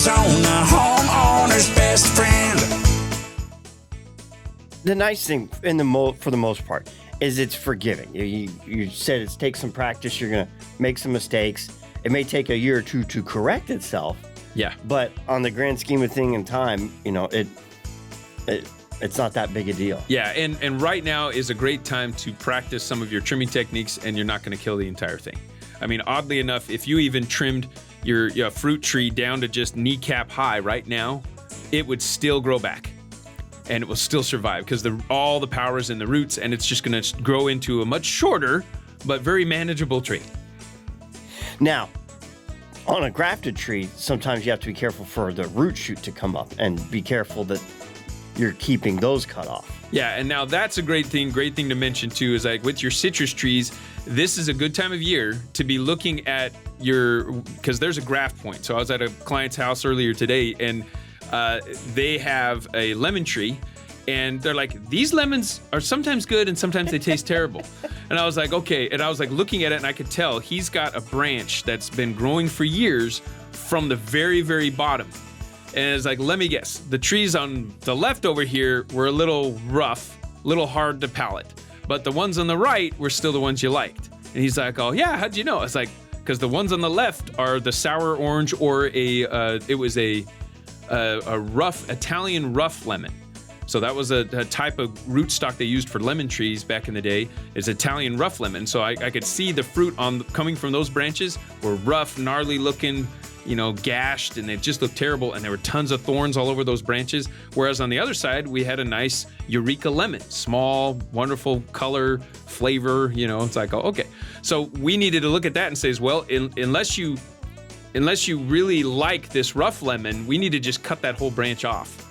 Arizona, homeowner's best friend. The nice thing for the most part is it's forgiving. You said it takes some practice. You're going to make some mistakes. It may take a year or two to correct itself. Yeah. But on the grand scheme of thing and time, it's not that big a deal. Yeah, and right now is a great time to practice some of your trimming techniques, and you're not going to kill the entire thing. I mean, oddly enough, if you even trimmed your fruit tree down to just kneecap high right now, it would still grow back, and it will still survive because all the power is in the roots, and it's just going to grow into a much shorter but very manageable tree. Now, on a grafted tree, sometimes you have to be careful for the root shoot to come up, and be careful that you're keeping those cut off. Yeah, and now that's a great thing to mention too, is like with your citrus trees, this is a good time of year to be looking at because there's a graft point. So I was at a client's house earlier today, and they have a lemon tree, and they're like, these lemons are sometimes good and sometimes they taste terrible. And I was like, okay. And I was like looking at it, and I could tell he's got a branch that's been growing for years from the very, very bottom. And it's like, let me guess, the trees on the left over here were a little rough, a little hard to palate. But the ones on the right were still the ones you liked. And he's like, oh yeah, how'd you know? I was like, because the ones on the left are the sour orange, or it was a rough, Italian rough lemon. So that was a type of rootstock they used for lemon trees back in the day, is Italian rough lemon. So I could see the fruit coming from those branches were rough, gnarly looking, gashed, and they just looked terrible, and there were tons of thorns all over those branches. Whereas on the other side, we had a nice Eureka lemon, small, wonderful color, flavor, it's like, oh, okay. So we needed to look at that and say, well, unless you really like this rough lemon, we need to just cut that whole branch off.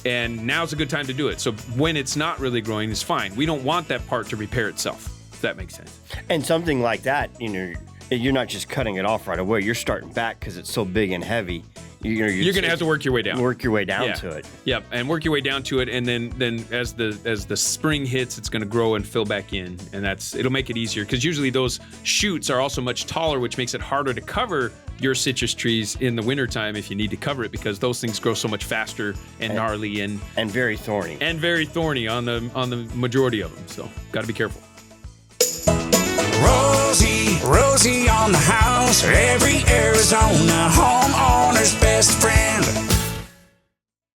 And now's a good time to do it. So when it's not really growing, it's fine. We don't want that part to repair itself, if that makes sense. And something like that, you're not just cutting it off right away. You're starting back because it's so big and heavy. You're going to have to work your way down. Work your way down to it. Yep, and work your way down to it, and then as the spring hits, it's going to grow and fill back in, and it'll make it easier, because usually those shoots are also much taller, which makes it harder to cover your citrus trees in the wintertime if you need to cover it, because those things grow so much faster and gnarly and very thorny. And very thorny on the majority of them, so got to be careful. Rosie on the house, every Arizona homeowner's best friend.